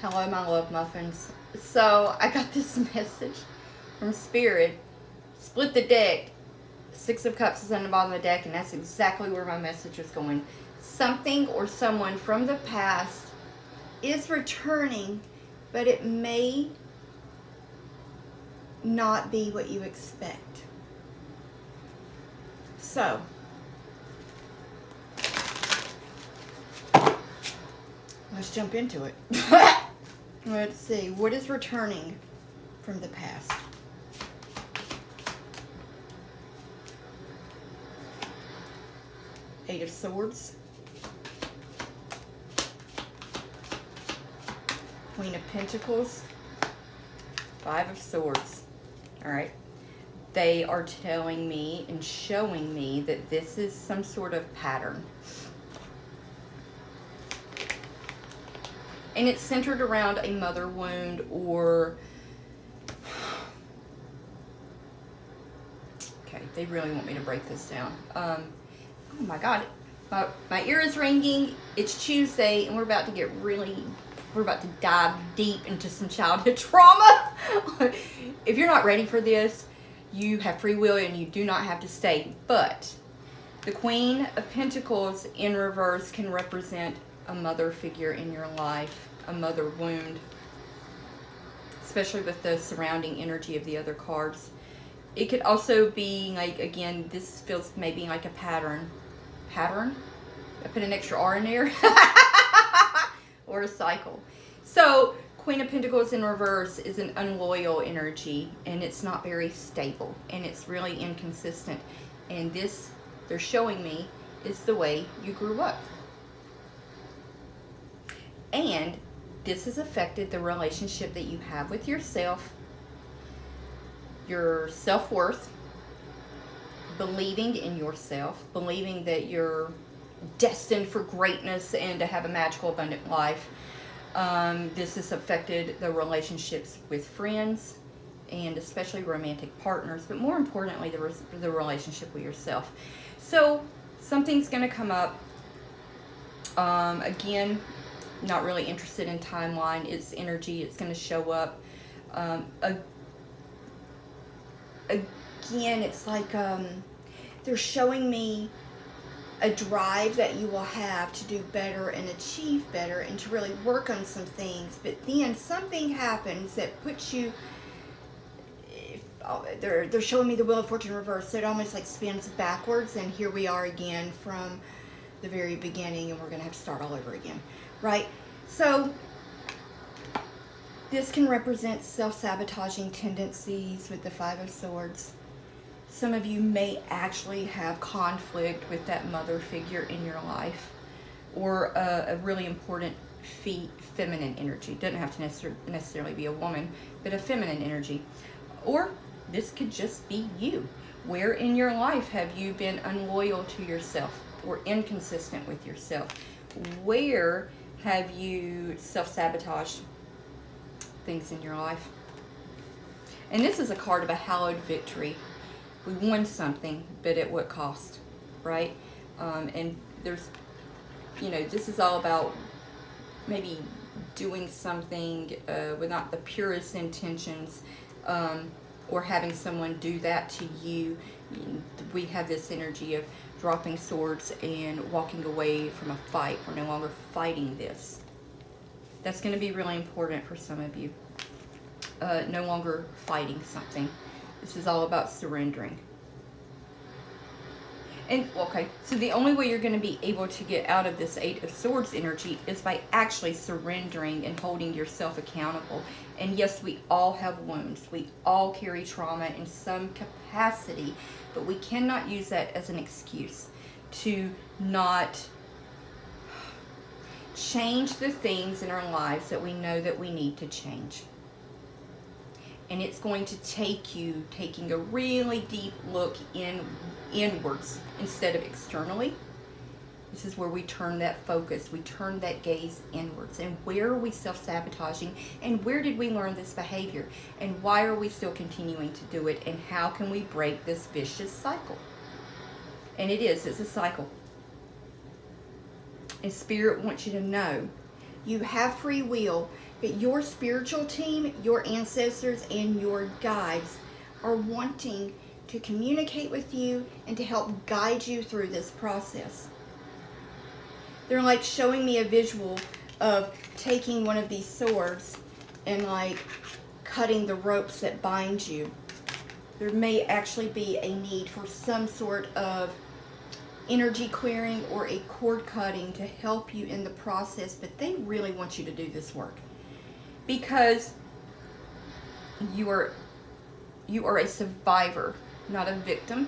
Hello, my love muffins. So, I got this message from Spirit. Split the deck. Six of Cups is on the bottom of the deck, and that's exactly where my message was going. Something or someone from the past is returning, but it may not be what you expect. So, let's jump into it. Let's see. What is returning from the past? Eight of Swords. Queen of Pentacles. Five of Swords. Alright. They are telling me and showing me that this is some sort of pattern. And it's centered around a mother wound or... Okay, they really want me to break this down. Oh my God. My ear is ringing. It's Tuesday and we're about to dive deep into some childhood trauma. If you're not ready for this, you have free will and you do not have to stay. But the Queen of Pentacles in reverse can represent a mother figure in your life, a mother wound, especially with the surrounding energy of the other cards. It could also be like, again, this feels maybe like a pattern. Pattern? I put an extra R in there. Or a cycle. So, Queen of Pentacles in reverse is an unloyal energy, and it's not very stable, and it's really inconsistent. And this, they're showing me, is the way you grew up. And this has affected the relationship that you have with yourself, your self-worth, believing in yourself, believing that you're destined for greatness and to have a magical, abundant life. This has affected the relationships with friends and especially romantic partners, but more importantly, the relationship with yourself. So something's going to come up. Again, not really interested in timeline. It's energy. It's going to show up. Again, it's like they're showing me a drive that you will have to do better and achieve better and to really work on some things. But then something happens that puts you, they're showing me the Wheel of Fortune reverse. So it almost like spins backwards, and here we are again from the very beginning, and we're going to have to start all over again, right? So this can represent self-sabotaging tendencies with the Five of Swords. Some of you may actually have conflict with that mother figure in your life, or a really important feminine energy. Doesn't have to necessarily be a woman, but a feminine energy. Or this could just be you. Where in your life have you been unloyal to yourself or inconsistent with yourself? Where have you self-sabotaged things in your life? And this is a card of a hallowed victory. We won something, but at what cost, right? And there's, this is all about maybe doing something with not the purest intentions, or having someone do that to you. We have this energy of dropping swords and walking away from a fight. We're no longer fighting this. That's going to be really important for some of you. No longer fighting something. This is all about surrendering. And, okay, so the only way you're going to be able to get out of this Eight of Swords energy is by actually surrendering and holding yourself accountable. And yes, we all have wounds. We all carry trauma in some capacity, but we cannot use that as an excuse to not change the things in our lives that we know that we need to change. And it's going to take you taking a really deep look inwards instead of externally. This is where we turn that focus, we turn that gaze inwards. And where are we self-sabotaging? And where did we learn this behavior? And why are we still continuing to do it? And how can we break this vicious cycle? And it's a cycle. And Spirit wants you to know You have free will, but your spiritual team, your ancestors, and your guides are wanting to communicate with you and to help guide you through this process. They're like showing me a visual of taking one of these swords and like cutting the ropes that bind you. There may actually be a need for some sort of energy clearing or a cord cutting to help you in the process, but they really want you to do this work because you are a survivor, not a victim,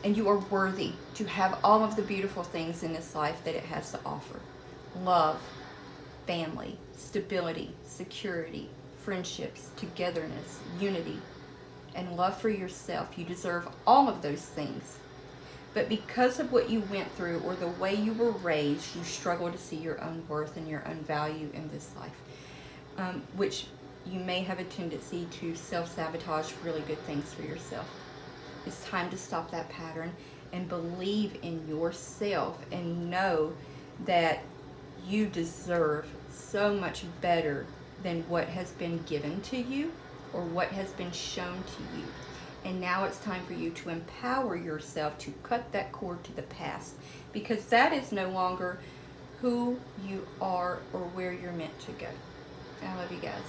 and you are worthy to have all of the beautiful things in this life that it has to offer. Love, family, stability, security, friendships, togetherness, unity, and love for yourself. You deserve all of those things. But because of what you went through or the way you were raised, you struggle to see your own worth and your own value in this life, which you may have a tendency to self-sabotage really good things for yourself. It's time to stop that pattern and believe in yourself and know that you deserve so much better than what has been given to you or what has been shown to you. And now it's time for you to empower yourself to cut that cord to the past, because that is no longer who you are or where you're meant to go. I love you guys.